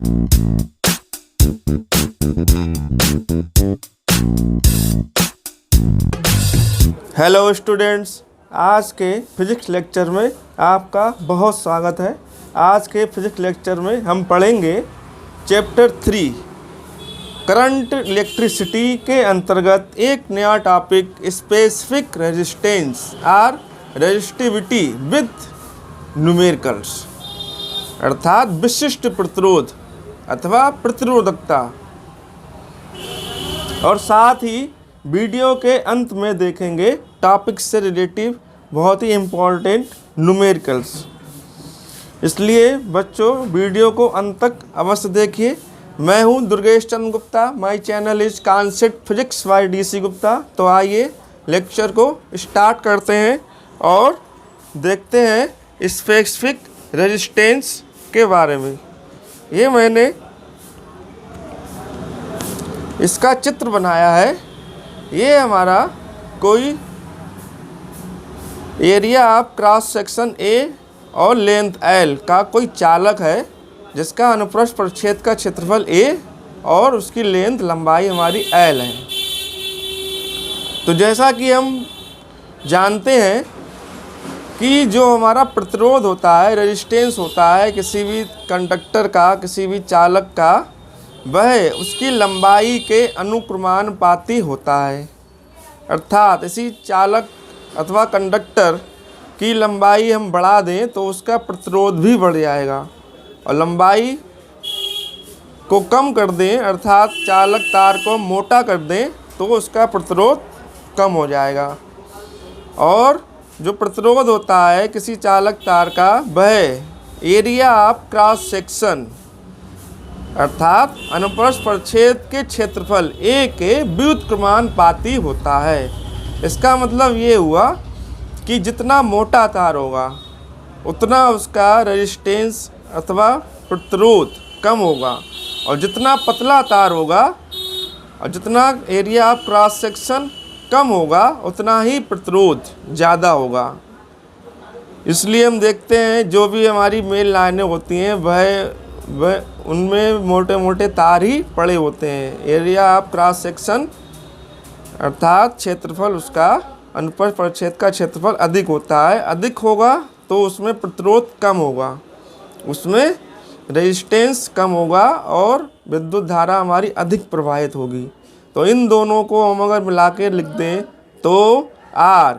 Hello students, आज के physics lecture में आपका बहुत स्वागत है। आज के फिजिक्स लेक्चर में हम पढ़ेंगे चैप्टर 3 करंट इलेक्ट्रिसिटी के अंतर्गत एक नया टॉपिक स्पेसिफिक रेजिस्टेंस और रेजिस्टिविटी विद न्यूमेरिकल्स, अर्थात विशिष्ट प्रतिरोध अथवा प्रतिरोधकता। और साथ ही वीडियो के अंत में देखेंगे टॉपिक से रिलेटिव बहुत ही इम्पोर्टेंट न्यूमेरिकल्स। इसलिए बच्चों वीडियो को अंत तक अवश्य देखिए। मैं हूं Durgesh Chandra Gupta, my channel is concept physics by DC Gupta. तो आइए लेक्चर को स्टार्ट करते हैं और देखते हैं स्पेसिफिक रेजिस्टेंस के बारे में। ये मैंने इसका चित्र बनाया है। ये हमारा कोई area of cross section A और लेंथ L का कोई चालक है, जिसका अनुप्रस्थ परिच्छेद का क्षेत्रफल A और उसकी लेंथ लंबाई हमारी L है। तो जैसा कि हम जानते हैं कि जो हमारा प्रतिरोध होता है, रेजिस्टेंस होता है किसी भी कंडक्टर का, किसी भी चालक का, वह उसकी लंबाई के अनुक्रमानुपाती होता है। अर्थात इसी चालक अथवा कंडक्टर की लंबाई हम बढ़ा दें तो उसका प्रतिरोध भी बढ़ जाएगा, और लंबाई को कम कर दें अर्थात चालक तार को मोटा कर दें तो उसका प्रतिरोध कम हो जाएगा। और जो प्रतिरोध होता है किसी चालक तार का, वह एरिया ऑफ क्रॉस सेक्शन अर्थात अनुप्रस्थ परिच्छेद के क्षेत्रफल A के व्युत्क्रमानुपाती होता है। इसका मतलब ये हुआ कि जितना मोटा तार होगा उतना उसका रेजिस्टेंस अथवा प्रतिरोध कम होगा, और जितना पतला तार होगा और जितना एरिया ऑफ क्रॉस सेक्शन कम होगा उतना ही प्रतिरोध ज़्यादा होगा। इसलिए हम देखते हैं जो भी हमारी मेन लाइनें होती हैं वह उनमें मोटे मोटे तार ही पड़े होते हैं। एरिया ऑफ क्रॉस सेक्शन अर्थात क्षेत्रफल, उसका अनुप्रस्थ परिच्छेद का क्षेत्रफल अधिक होता है। अधिक होगा तो उसमें प्रतिरोध कम होगा, उसमें रेजिस्टेंस कम होगा और विद्युत धारा हमारी अधिक प्रवाहित होगी। तो इन दोनों को हम अगर मिला के लिख दें तो R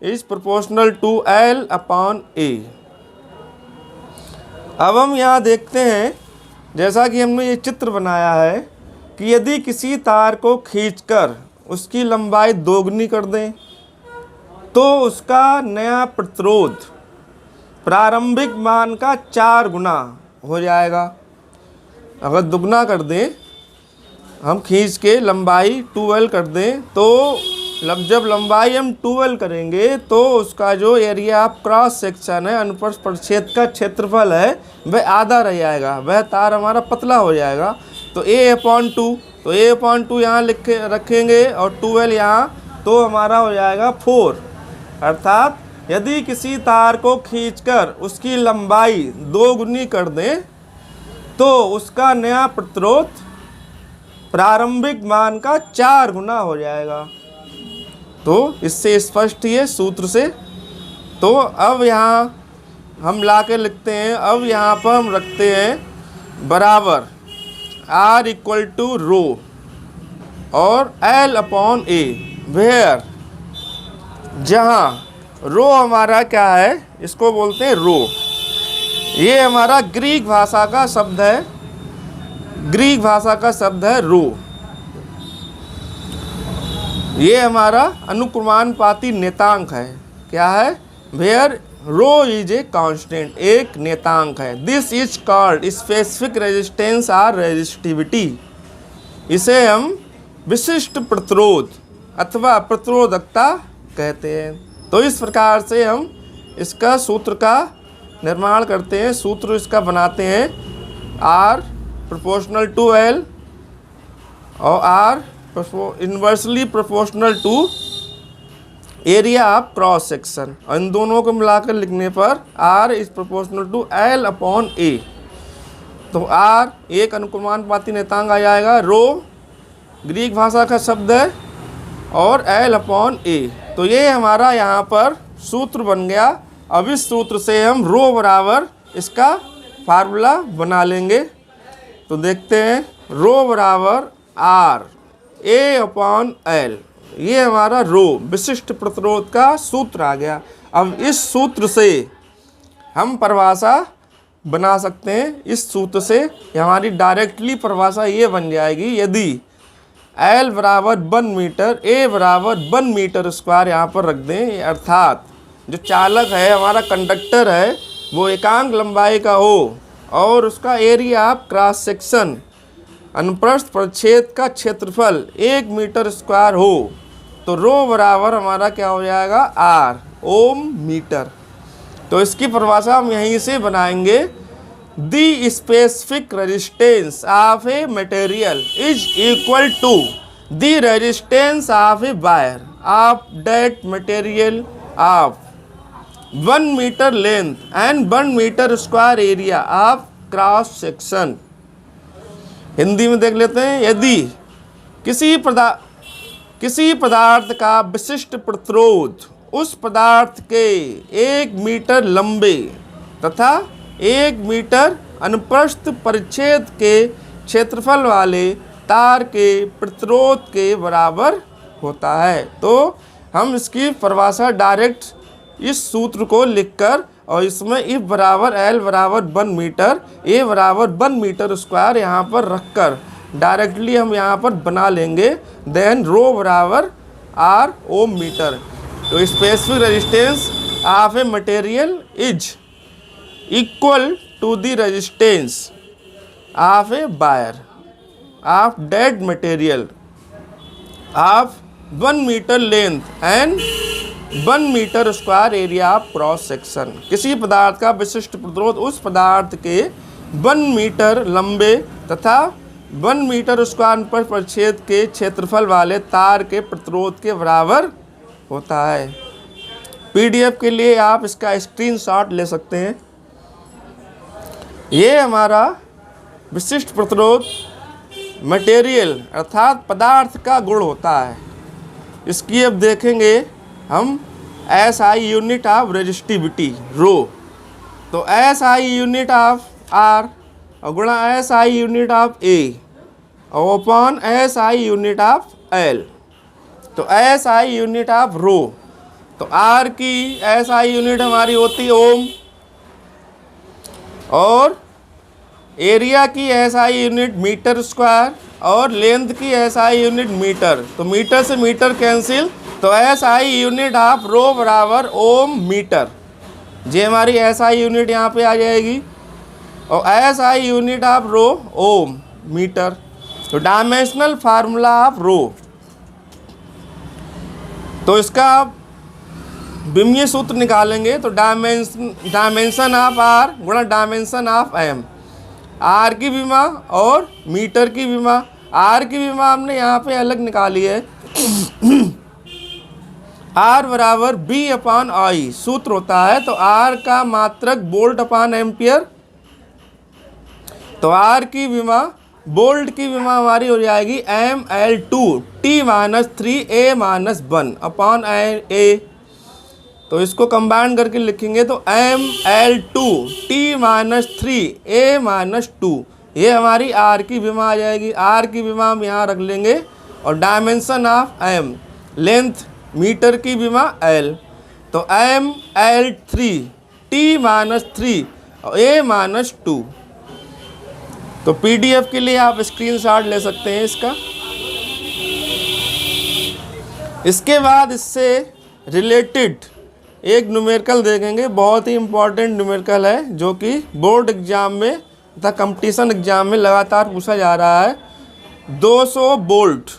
is proportional to L upon A। अब हम यहाँ देखते हैं, जैसा कि हमने ये चित्र बनाया है, कि यदि किसी तार को खींचकर उसकी लंबाई दोगुनी कर दें तो उसका नया प्रतिरोध प्रारंभिक मान का 4 गुना हो जाएगा। अगर दुगना कर दें, हम खींच के लंबाई 2L कर दें, तो जब लंबाई हम 2L करेंगे तो उसका जो एरिया ऑफ क्रॉस सेक्शन है, अनुप्रस्थ परिच्छेद का क्षेत्रफल है, वह आधा रह जाएगा, वह तार हमारा पतला हो जाएगा। तो A/2, तो A/2 यहाँ रखेंगे और 2L यहाँ, तो हमारा हो जाएगा 4। अर्थात यदि किसी तार को खींचकर उसकी लंबाई 2 गुनी कर दें तो उसका नया प्रतिरोध प्रारंभिक मान का 4 गुना हो जाएगा। तो इससे स्पष्ट ही है सूत्र से। तो अब यहाँ हम ला के लिखते हैं, अब यहाँ पर हम रखते हैं बराबर R इक्वल टू रो और L अपॉन A, वेयर जहाँ रो हमारा क्या है, इसको बोलते हैं रो। ये हमारा ग्रीक भाषा का शब्द है, ग्रीक भाषा का शब्द है रो। ये हमारा अनुक्रमानुपाती नेतांक है। क्या है? Where rho is a constant, एक नेतांक है। This is called specific resistance और रेजिस्टिविटी। इसे हम विशिष्ट प्रतिरोध अथवा प्रतिरोधकता कहते हैं। तो इस प्रकार से हम इसका सूत्र का निर्माण करते हैं। सूत्र इसका बनाते हैं R प्रोपोर्शनल टू L और R inversely proportional to area of cross section, और इन दोनों को मिलाकर लिखने पर R is proportional to L upon A। तो आर एक अनुक्रमानुपाती नियतांक आ जाएगा, रो ग्रीक भाषा का शब्द है, और एल अपॉन ए। तो ये हमारा यहाँ पर सूत्र बन गया। अब इस सूत्र से हम रो बराबर इसका फार्मूला बना लेंगे। तो देखते हैं, रो बराबर आर ए अपॉन एल, ये हमारा रो विशिष्ट प्रतिरोध का सूत्र आ गया। अब इस सूत्र से हम परिभाषा बना सकते हैं। इस सूत्र से हमारी डायरेक्टली परिभाषा ये बन जाएगी, यदि L बराबर 1 मीटर, A बराबर 1 मीटर स्क्वायर यहाँ पर रख दें, अर्थात जो चालक है, हमारा कंडक्टर है, वो एकांक लंबाई का हो और उसका एरिया ऑफ क्रॉस सेक्शन अनुप्रस्थ परिच्छेद का क्षेत्रफल 1 मीटर स्क्वायर हो, तो रो बराबर हमारा क्या हो जाएगा, आर ओम मीटर। तो इसकी परिभाषा हम यहीं से बनाएंगे। The specific resistance of a material is equal to the resistance of a wire of that material of 1 metre length and 1 metre square area of cross section. Hindi में देख लेते हैं, यदि किसी पदार्थ का विशिष्ट प्रतिरोध उस पदार्थ के 1 मीटर लंबे तथा 1 मीटर अनुप्रस्थ परिच्छेद के क्षेत्रफल वाले तार के प्रतिरोध के बराबर होता है, तो हम इसकी परिभाषा डायरेक्ट इस सूत्र को लिखकर और इसमें इफ बराबर एल बराबर 1 मीटर, ए बराबर 1 मीटर स्क्वायर यहाँ पर रखकर डायरेक्टली हम यहाँ पर बना लेंगे। देन रो बराबर आर ओम मीटर। तो specific resistance of a material is equal to the resistance of a wire of that material of 1 metre length and 1 metre square area of cross section. किसी पदार्थ का विशिष्ट प्रतिरोध उस पदार्थ के 1 मीटर लंबे तथा 1 मीटर स्क्वायर पर परिच्छेद के क्षेत्रफल वाले तार के प्रतिरोध के बराबर होता है। पीडीएफ के लिए आप इसका स्क्रीनशॉट ले सकते हैं। ये हमारा विशिष्ट प्रतिरोध मटेरियल अर्थात पदार्थ का गुण होता है। इसकी अब देखेंगे हम SI यूनिट ऑफ रेजिस्टिविटी रो। तो SI यूनिट ऑफ आर और गुणा SI यूनिट ऑफ ए और upon SI unit of L. तो SI यूनिट ऑफ रो, तो आर की SI यूनिट हमारी होती है ओम और एरिया की SI यूनिट मीटर स्क्वायर और लेंथ की SI यूनिट मीटर। तो मीटर से मीटर कैंसिल, तो SI यूनिट ऑफ रो बराबर ओम मीटर। ये हमारी SI यूनिट यहाँ पे आ जाएगी और SI unit of rho ohm metre. तो डायमेंशनल फार्मूला ऑफ रो, तो इसका आप विमीय सूत्र निकालेंगे। तो डायमेंशन ऑफ आर गुणा डायमेंशन ऑफ एम, आर की विमा और मीटर की विमा। आर की विमा हमने यहाँ पे अलग निकाली है, आर बराबर बी अपॉन आई सूत्र होता है। तो आर का मात्रक वोल्ट अपॉन एम्पियर, तो आर की विमा वोल्ट की विमा हमारी हो जाएगी ML2 T-3 A-1 upon A। तो इसको कंबाइन करके लिखेंगे तो ML2 T-3 A-2, ये हमारी आर की विमा आ जाएगी। आर की विमा हम यहाँ रख लेंगे और dimension of M length metre की विमा एल। तो ML3 T-3 और A-2। तो पीडीएफ के लिए आप स्क्रीनशॉट ले सकते हैं इसका। इसके बाद इससे रिलेटेड एक न्यूमेरिकल देखेंगे, बहुत ही इम्पोर्टेंट न्यूमेरिकल है जो कि बोर्ड एग्जाम में तथा कंपटीशन एग्जाम में लगातार पूछा जा रहा है। 200 वोल्ट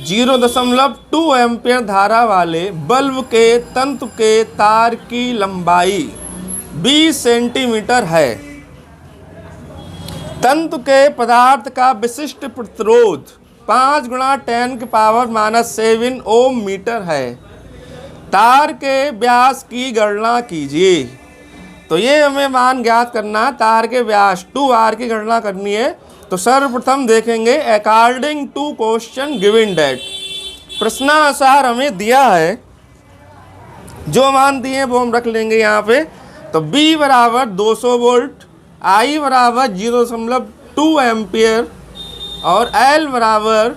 0.2 एम्पियर धारा वाले बल्ब के तंतु के तार की लंबाई 20 सेंटीमीटर है। तंतु के पदार्थ का विशिष्ट प्रतिरोध 5 × 10⁻⁻7 ओम मीटर है। तार के व्यास की गणना कीजिए। तो ये हमें मान ज्ञात करना, तार के व्यास 2r की गणना करनी है। तो सर्वप्रथम देखेंगे according to question given data, प्रश्नानुसार हमें दिया है, जो मान दिए हैं वो हम रख लेंगे यहाँ पे। तो B बराबर 200 वोल्ट, I बराबर 0.2 एम्पियर और L बराबर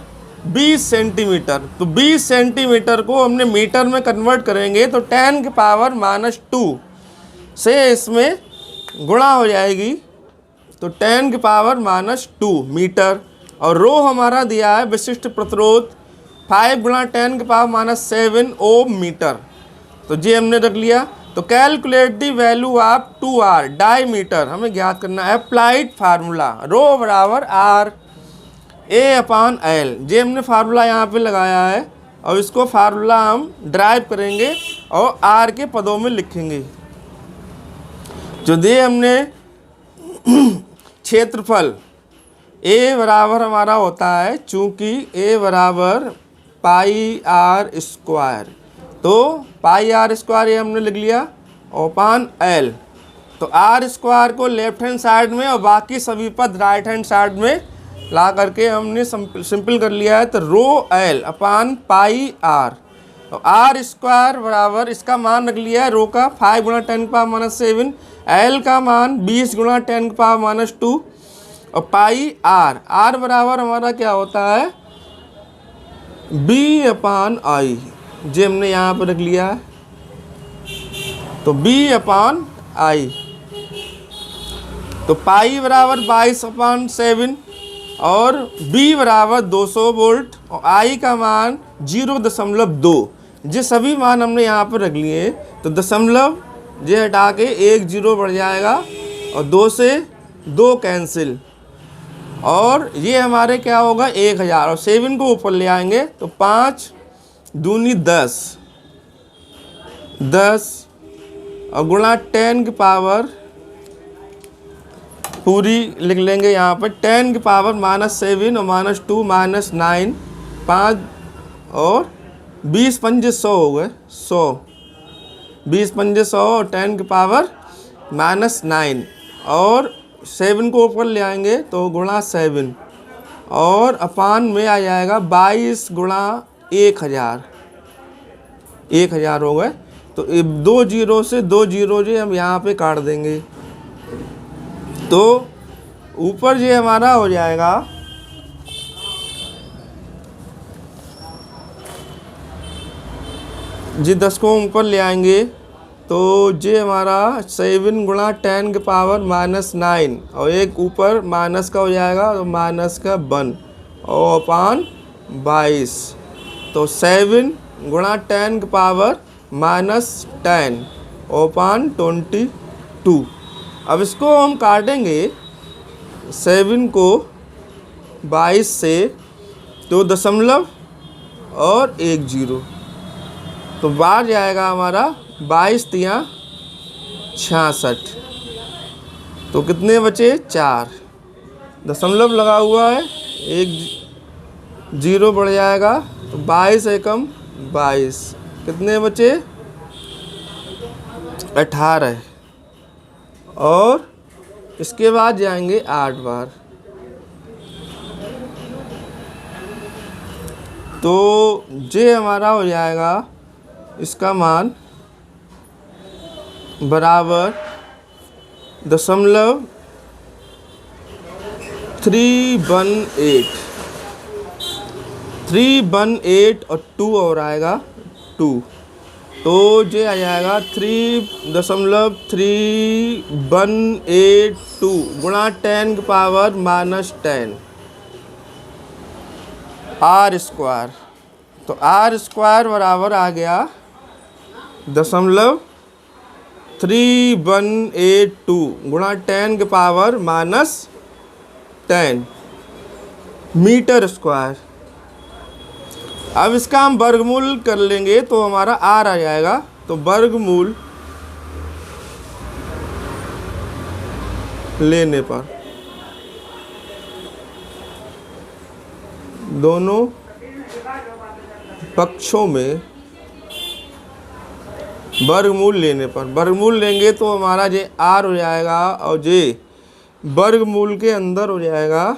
20 सेंटीमीटर। तो 20 सेंटीमीटर को हमने मीटर में कन्वर्ट करेंगे तो 10⁻⁻2 से इसमें गुणा हो जाएगी, तो 10⁻⁻2 मीटर। और रो हमारा दिया है विशिष्ट प्रतिरोध 5 × 10⁻⁻7 ओम मीटर। तो ये हमने रख लिया। तो calculate the value of 2r diameter हमें ज्ञात करना है। अप्लाइड फार्मूला रो बराबर r A/L, जे हमने फार्मूला यहाँ पे लगाया है और इसको फार्मूला हम ड्राइव करेंगे और r के पदों में लिखेंगे। जो दे हमने क्षेत्रफल A बराबर हमारा होता है, चूंकि A बराबर πr², तो πr² ये हमने लिख लिया ओपान L। तो r² को लेफ्ट हैंड साइड में और बाकी सभी पद राइट हैंड साइड में ला करके हमने सिंपल कर लिया है। तो ρL अपान πr, तो r² बराबर इसका मान रख लिया है रो का 5 × 10⁻⁻7, L का मान 20 × 10⁻⁻2 और r बराबर हमारा क्या होता है B/I, जे हमने यहाँ पर रख लिया है। तो B/I, तो पाई बराबर 22/7 और B बराबर 200 वोल्ट और I का मान 0.2। ये सभी मान हमने यहाँ पर रख लिए। तो दशमलव ये हटा के 1 0 बढ़ जाएगा और 2 से 2 कैंसिल, और ये हमारे क्या होगा 1000 और 7 को ऊपर ले आएंगे तो 5 दूनी 10 और गुणा 10 की पावर पूरी लिख लेंगे यहाँ पर 10 की पावर -7 और -2 -9 5 और 20 पंजे 100 हो गए 100, 20 पंजे 100 और 10 की पावर -9 और 7 को ऊपर ले आएंगे तो गुणा 7 और अपान में आ जाएगा 22 × 1000 हो गए। तो 2 0 से 2 0 जो हम यहाँ पे काट देंगे, तो ऊपर ये हमारा हो जाएगा जी 10 को ऊपर ले आएंगे तो ये हमारा 7 × 10 की पावर -9 और एक ऊपर माइनस का हो जाएगा तो माइनस का 1 और अपान 22, तो 7 × 10 की पावर -10 ओपान 22। अब इसको हम काटेंगे 7 को 22 से, तो दशमलव और 1 0, तो बाहर जाएगा हमारा 22 × 66, तो कितने बचे 4, दशमलव लगा हुआ है 1 0 बढ़ जाएगा तो 22 एकम 22, कितने बचे 18 और इसके बाद जाएंगे 8 बार, तो ये हमारा हो जाएगा इसका मान बराबर दशमलव 318 और 2 और आएगा 2, तो ये आ जाएगा 3.3182 गुणा 10 की पावर -10 r², तो r² बराबर आ गया 0.3182 गुणा 10 की पावर -10 मीटर स्क्वायर। अब इसका हम वर्गमूल कर लेंगे तो हमारा r आ जाएगा, तो वर्गमूल लेने पर दोनों पक्षों में वर्गमूल लेने पर, वर्गमूल लेंगे तो हमारा जे आर हो जाएगा और जे वर्गमूल के अंदर हो जाएगा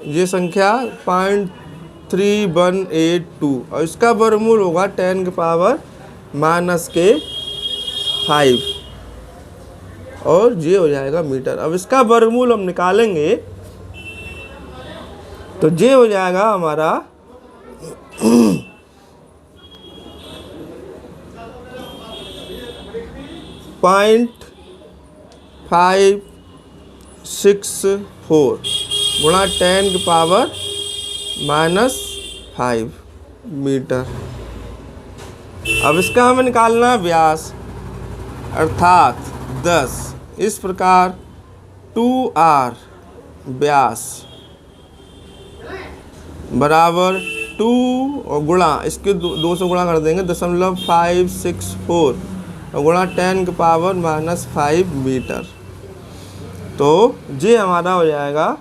ये संख्या 0.3182 और इसका वर्गमूल होगा 10 के पावर -5 और ये हो जाएगा मीटर। अब इसका वर्गमूल हम निकालेंगे तो ये हो जाएगा हमारा 0.564 गुणा 10 की पावर -5 मीटर। अब इसका हमें निकालना व्यास अर्थात 10। इस प्रकार 2r व्यास बराबर 2 और गुणा इसके 2 से गुणा कर देंगे 0.564 और गुणा 10 की पावर -5 मीटर। तो ये हमारा हो जाएगा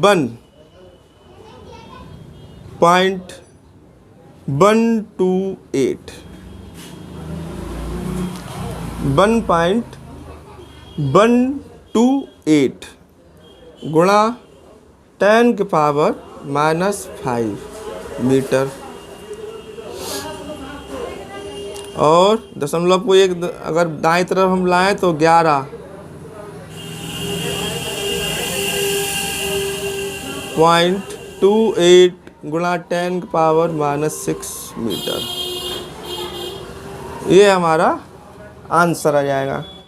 1.128 गुणा 10 की पावर -5 मीटर और दशमलव को एक अगर दाएं तरफ हम लाएं तो 11.28 गुणा 10 की पावर -6 मीटर। ये हमारा आंसर आ जाएगा।